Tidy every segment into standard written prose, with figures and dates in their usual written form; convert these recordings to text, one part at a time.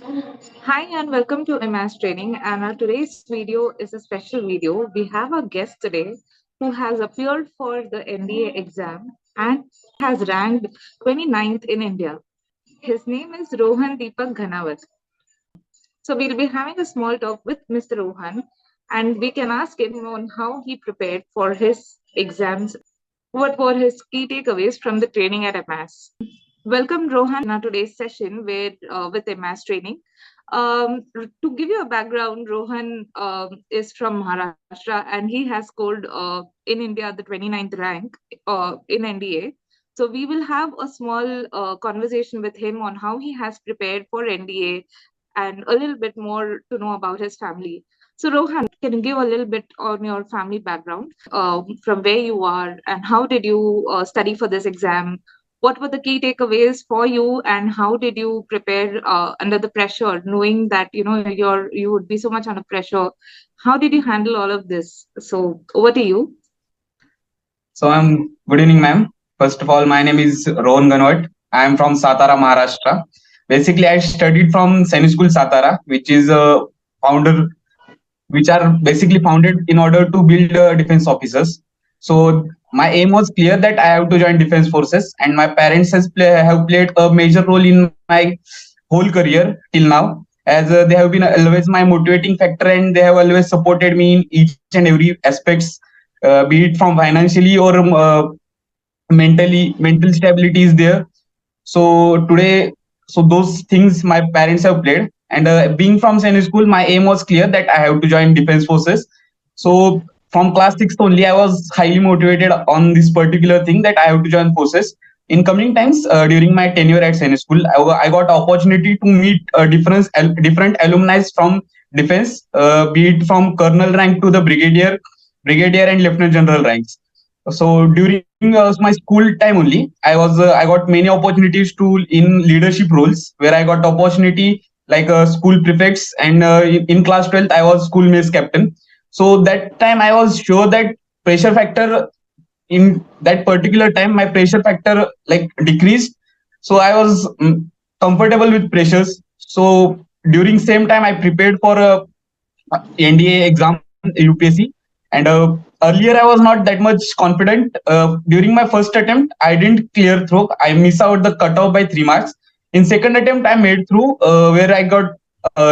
Hi and welcome to MS Training. And our today's video is a special video. We have a guest today who has appeared for the NDA exam and has ranked 29th in India. His name is Rohan Ghanawat. So we'll be having a small talk with Mr. Rohan and we can ask him on how he prepared for his exams. What were his key takeaways from the training at MS? Welcome, Rohan, in our today's session with MS Training. To give you a background, Rohan is from Maharashtra and he has scored in India the 29th rank in NDA. So we will have a small conversation with him on how he has prepared for NDA and a little bit more to know about his family. So Rohan, can you give a little bit on your family background, from where you are and how did you study for this exam? What were the key takeaways for you and how did you prepare under the pressure, knowing that you would be so much under pressure? How did you handle all of this? So over to you. So I'm good evening, ma'am. First of all, my name is Rohan Ghanawat. I am from Satara, Maharashtra. Basically, I studied from Sainik School Satara, which is a founder, which are basically founded in order to build defense officers. So my aim was clear that I have to join defense forces, and my parents have played a major role in my whole career till now, as they have been always my motivating factor, and they have always supported me in each and every aspects, be it from financially or mental stability is there. So today, so those things my parents have played, and being from Sainik School, my aim was clear that I have to join defense forces. So from class 6 only, I was highly motivated on this particular thing that I have to join forces. In coming times, during my tenure at Sainik School, I got opportunity to meet different alumni from defense, be it from colonel rank to the brigadier and lieutenant general ranks. So during my school time only, I got many opportunities to in leadership roles, where I got opportunity like school prefects, and in class 12th I was school mess captain. So that time I was sure that pressure factor, in that particular time my pressure factor like decreased. So I was comfortable with pressures. So during same time I prepared for a NDA exam, UPSC, and earlier I was not that much confident. During my first attempt, I didn't clear through. I missed out the cutoff by 3 marks. In second attempt, I made through, where I got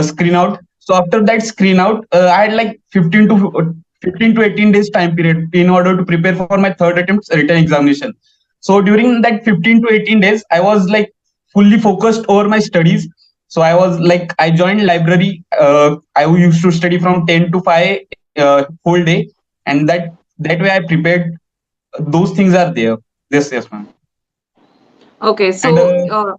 screen out. So after that screen out, I had like 15 to 18 days time period in order to prepare for my third attempt's written examination. So during that 15 to 18 days, I was like fully focused over my studies. So I was like, I joined library. I used to study from 10 to 5 whole day, and that way I prepared. Those things are there. Yes, ma'am. Okay, And so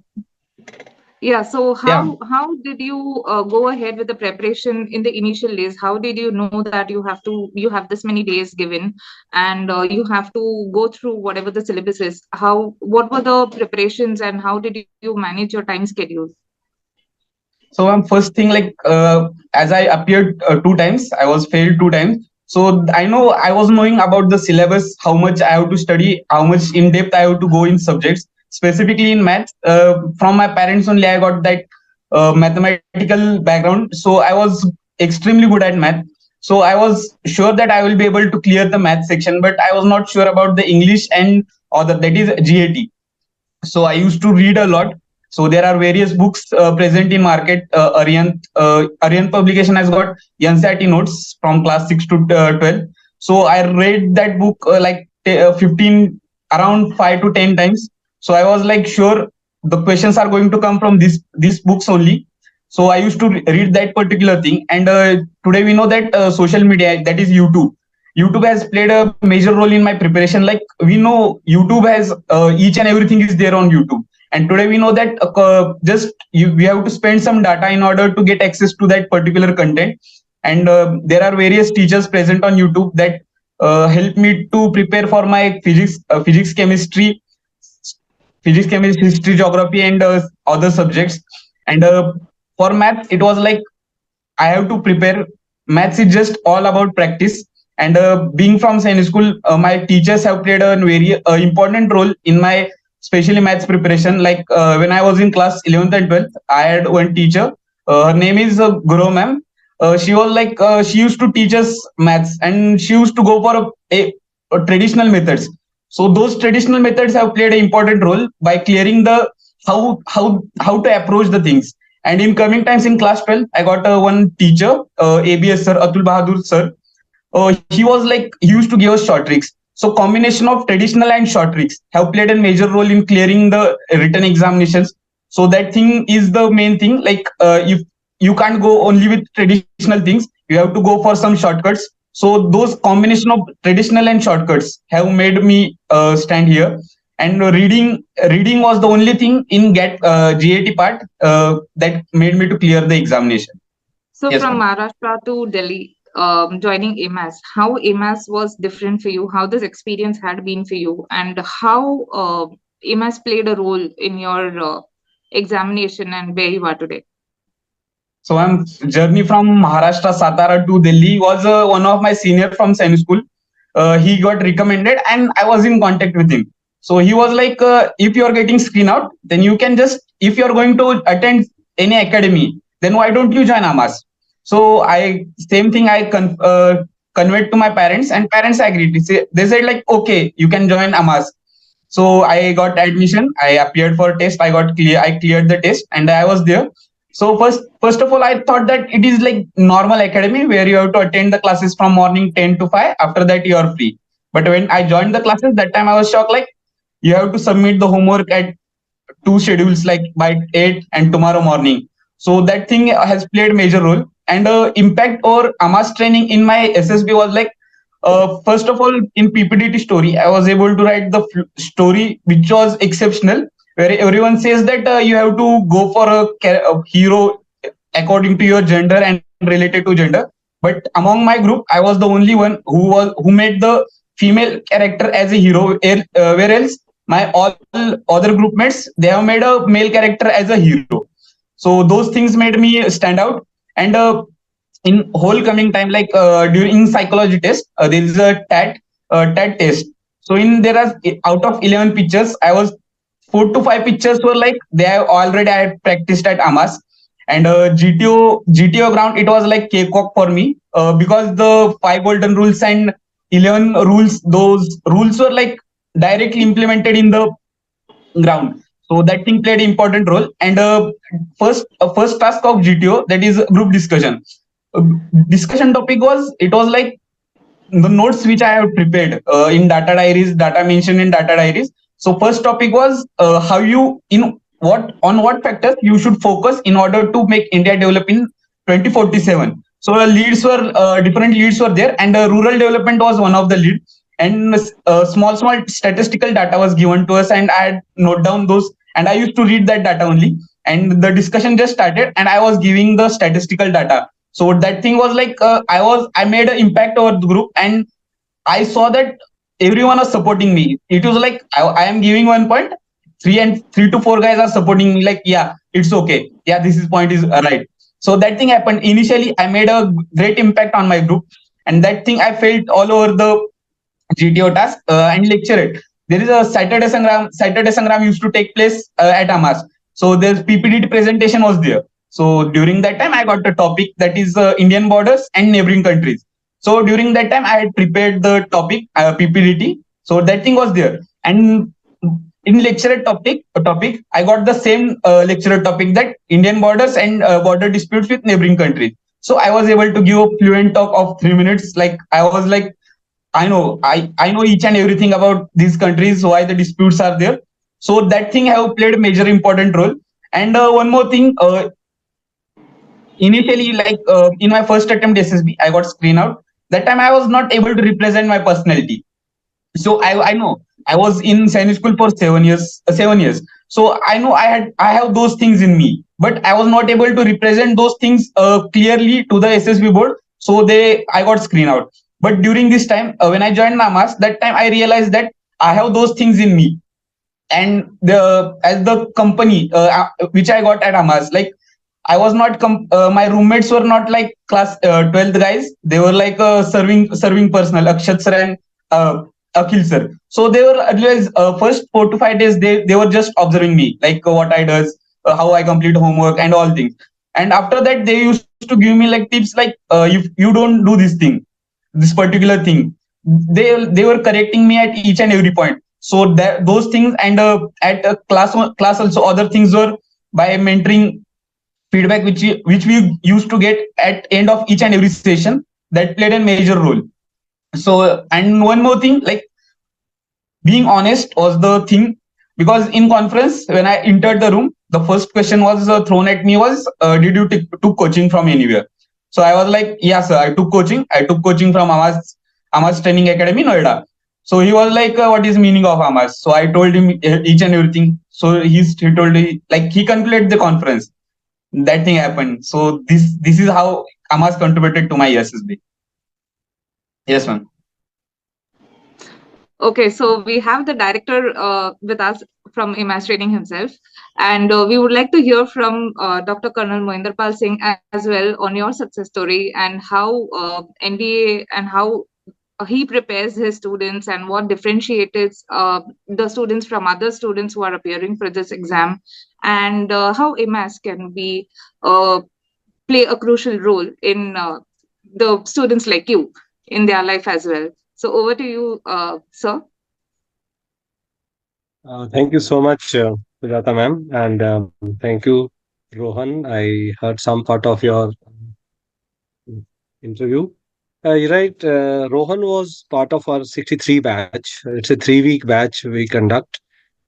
yeah, so yeah. how did you go ahead with the preparation in the initial days? How did you know that you have this many days given, and you have to go through whatever the syllabus is? What were the preparations, and how did you manage your time schedule? So first thing, like as I appeared 2 times, I was failed 2 times. So I know I was knowing about the syllabus, how much I have to study, how much in depth I have to go in subjects, specifically in maths. From my parents only, I got that mathematical background. So I was extremely good at math. So I was sure that I will be able to clear the math section, but I was not sure about the English and other, that is GAT. So I used to read a lot. So there are various books present in market. Aryan publication has got NCERT notes from class 6 to 12. So I read that book 15, around 5 to 10 times. So I was like sure the questions are going to come from these books only. So I used to read that particular thing. And today we know that social media, that is YouTube has played a major role in my preparation. Like we know YouTube has each and everything is there on YouTube. And today we know that we have to spend some data in order to get access to that particular content. And there are various teachers present on YouTube that help me to prepare for my physics, chemistry, history, geography, and other subjects. And for math, it was like I have to prepare. Maths is just all about practice. And being from Sainik School, my teachers have played a very important role in my especially maths preparation. Like when I was in class 11th and 12th, I had one teacher Her name is Guru ma'am. She was like she used to teach us maths, and she used to go for traditional methods. So those traditional methods have played an important role by clearing the how to approach the things. And in coming times in class 12, I got one teacher, ABS sir, Atul Bahadur sir. He was like he used to give us short tricks. So combination of traditional and short tricks have played a major role in clearing the written examinations. So that thing is the main thing. Like if you can't go only with traditional things, you have to go for some shortcuts. So those combination of traditional and shortcuts have made me stand here. And reading was the only thing in get GAT part that made me to clear the examination. So Yes, from ma'am. Maharashtra to Delhi, joining AMAS, how AMAS was different for you? How this experience had been for you, and how AMAS played a role in your examination and where you are today? So I'm journey from Maharashtra Satara to Delhi was one of my senior from same school. He got recommended, and I was in contact with him. So he was like, if you are getting screen out, then you can just if you are going to attend any academy, then why don't you join AMAS? So I same thing I conveyed to my parents, and parents agreed. They said like, okay, you can join AMAS. So I got admission. I appeared for test. I cleared the test, and I was there. So first of all, I thought that it is like normal academy where you have to attend the classes from morning 10 to 5. After that, you are free. But when I joined the classes, that time I was shocked. Like you have to submit the homework at two schedules, like by 8 and tomorrow morning. So that thing has played major role. And impact or AMAS training in my SSB was like first of all, in PPDT story, I was able to write the story which was exceptional, where everyone says that you have to go for a hero according to your gender and related to gender. But among my group, I was the only one who made the female character as a hero, whereas my all other group mates they have made a male character as a hero. So those things made me stand out. And in whole coming time, like during psychology test, there is a tat test. So in there are out of 11 pictures, I was 4 to 5 pictures were like they have already I had practiced at Amas. And GTO ground, it was like cakewalk for me because the 5 golden rules and 11 rules, those rules were like directly implemented in the ground. So that thing played an important role. And first task of GTO, that is group discussion. Uh, Discussion topic was, it was like the notes which I have prepared in data diaries, data mentioned in data diaries. So first topic was how you in what on what factors you should focus in order to make India develop in 2047. So leads were different leads were there, and rural development was one of the lead. And small statistical data was given to us, and I had note down those, and I used to read that data only. And the discussion just started, and I was giving the statistical data. So that thing was like I made an impact over the group, and I saw that everyone was supporting me. It was like I am giving 1 point, 3 to 4 guys are supporting me. Like, yeah, it's okay. Yeah, this is point is right. So that thing happened. Initially, I made a great impact on my group, and that thing I felt all over the GTO task and lecture it. There is a Saturday Sangram. Saturday Sangram used to take place at Amas. So there's PPDT presentation was there. So during that time, I got the topic that is Indian borders and neighboring countries. So during that time, I had prepared the topic PPDT. So that thing was there. And in lecturer topic, I got the same lecturer topic, that Indian borders and border disputes with neighboring countries. So I was able to give a fluent talk of 3 minutes. Like I was like, I know each and everything about these countries, why the disputes are there. So that thing have played a major important role. And one more thing, initially, like in my first attempt SSB, I got screen out. That time I was not able to represent my personality. So I know I was in science school for 7 years, 7 years. So I know I have those things in me, but I was not able to represent those things clearly to the SSB board. So I got screen out. But during this time, when I joined Namas, that time I realized that I have those things in me. And the as the company which I got at Amas, like I was not my roommates were not like class 12th guys. They were like serving personnel, Akshat sir and Akhil sir. So they were otherwise first 4 to 5 days they were just observing me, like what I does, how I complete homework and all things. And after that they used to give me like tips like, if you don't do this thing, this particular thing, they were correcting me at each and every point. So that those things, and at class also other things were by mentoring feedback which we used to get at end of each and every session, that played a major role. So and one more thing, like being honest was the thing, because in conference when I entered the room, the first question was thrown at me was, did you took coaching from anywhere? So I was like, yeah sir, I took coaching from Amas Training Academy, Noida. So he was like, what is meaning of Amas? So I told him each and everything. So he told me, like, he concluded the conference, that thing happened. So this is how Amas contributed to my SSB. Yes ma'am. Okay, so we have the director with us from IMAS Training himself, and we would like to hear from Dr. Colonel Mohinder Pal Singh as well on your success story and how NDA and how he prepares his students and what differentiates the students from other students who are appearing for this exam, and how IMAS can be play a crucial role in the students like you in their life as well. So over to you, sir. Thank you so much, Sujata ma'am, and thank you, Rohan. I heard some part of your interview. You're right. Rohan was part of our 63 batch. It's a 3 week batch we conduct.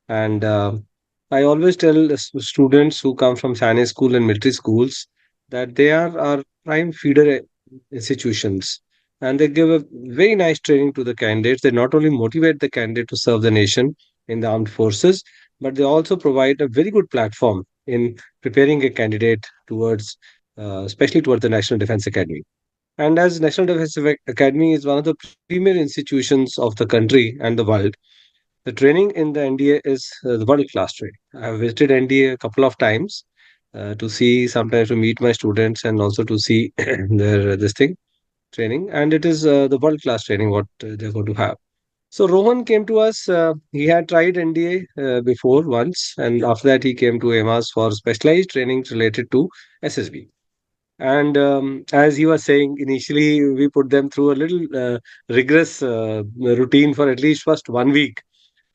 And I always tell the students who come from Sane school and military schools that they are our prime feeder institutions. And they give a very nice training to the candidates. They not only motivate the candidate to serve the nation in the armed forces, but they also provide a very good platform in preparing a candidate towards, especially towards the National Defense Academy. And as National Defense Academy is one of the premier institutions of the country and the world, the training in the NDA is the world class training. I have visited NDA a couple of times to see, sometimes to meet my students and also to see their this thing training, and it is the world class training what they're going to have. So Rohan came to us. He had tried NDA before once, and after that he came to EMAS for specialized training related to SSB. And as he was saying, initially we put them through a little rigorous routine for at least first 1 week,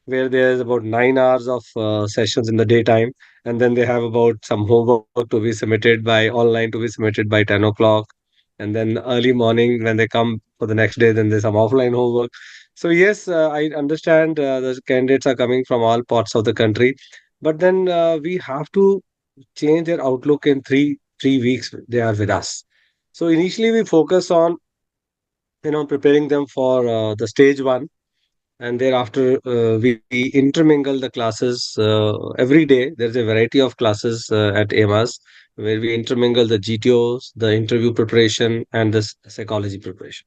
where there's about 9 hours of sessions in the daytime, and then they have about some homework to be submitted by online to be submitted by 10 o'clock, and then early morning when they come for the next day, then there's some offline homework. So yes, I understand the candidates are coming from all parts of the country, but then we have to change their outlook in three weeks they are with us. So initially we focus on preparing them for the stage one, and thereafter we intermingle the classes every day. There's a variety of classes at AMAS where we intermingle the GTOs, the interview preparation, and the psychology preparation.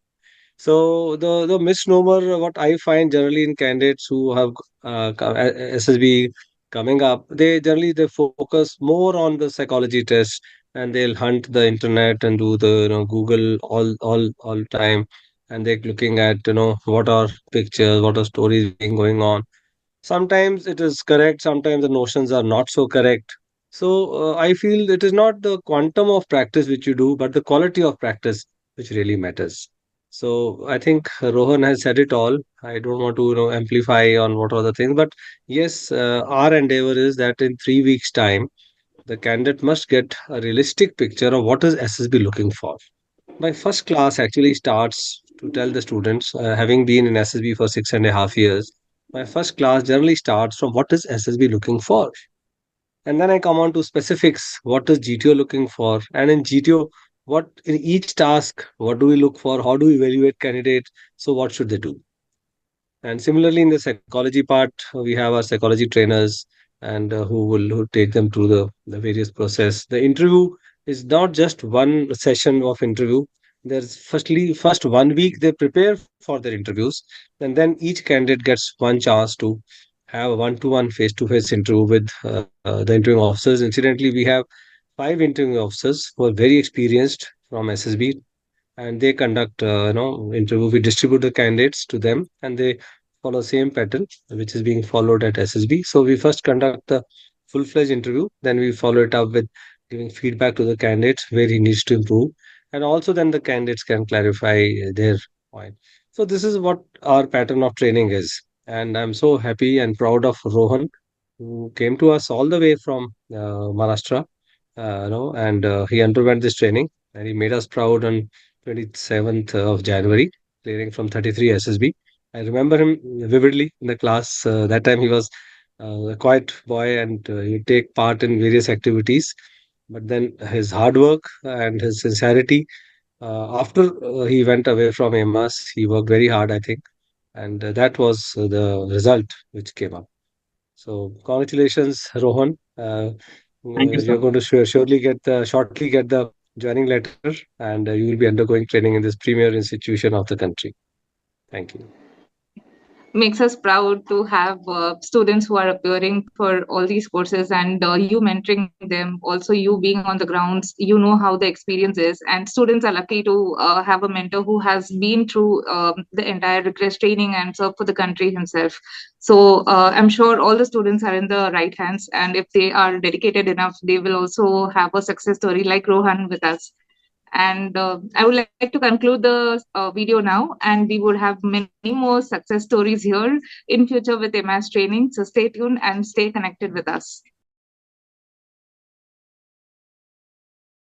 So the misnomer what I find generally in candidates who have SSB coming up, they focus more on the psychology test, and they'll hunt the internet and do the Google all time, and they're looking at what are pictures, what are stories being going on. Sometimes it is correct, sometimes the notions are not so correct. So I feel it is not the quantum of practice which you do, but the quality of practice which really matters. So I think Rohan has said it all. I don't want to amplify on what are the things, but yes, our endeavor is that in 3 weeks' time, the candidate must get a realistic picture of what is SSB looking for. My first class actually starts to tell the students, having been in SSB for 6.5 years, my first class generally starts from what is SSB looking for. And then I come on to specifics. What is GTO looking for? And in GTO, what in each task, what do we look for? How do we evaluate candidates? So what should they do? And similarly, in the psychology part, we have our psychology trainers and who take them through the various process. The interview is not just one session of interview. There's first 1 week they prepare for their interviews, and then each candidate gets one chance to have a one-to-one face-to-face interview with the interviewing officers. Incidentally, we have 5 interviewing officers who are very experienced from SSB, and they conduct interview. We distribute the candidates to them, and they follow same pattern which is being followed at SSB. So we first conduct the full-fledged interview, then we follow it up with giving feedback to the candidates where he needs to improve, and also then the candidates can clarify their point. So this is what our pattern of training is, and I'm so happy and proud of Rohan, who came to us all the way from Maharashtra, and he underwent this training, and he made us proud on 27th of January, clearing from 33 SSB. I remember him vividly in the class. That time he was a quiet boy, and he take part in various activities. But then his hard work and his sincerity, after he went away from AMAS, he worked very hard, I think, and that was the result which came up. So congratulations, Rohan. Thank you, You're sir. going to surely get shortly get the joining letter, and you will be undergoing training in this premier institution of the country. Thank you. Makes us proud to have students who are appearing for all these courses, and you mentoring them, also you being on the grounds, you know how the experience is, and students are lucky to have a mentor who has been through the entire rigorous training and served for the country himself. So I'm sure all the students are in the right hands, and if they are dedicated enough, they will also have a success story like Rohan with us. And I would like to conclude the video now, and we would have many more success stories here in future with MS training. So stay tuned and stay connected with us.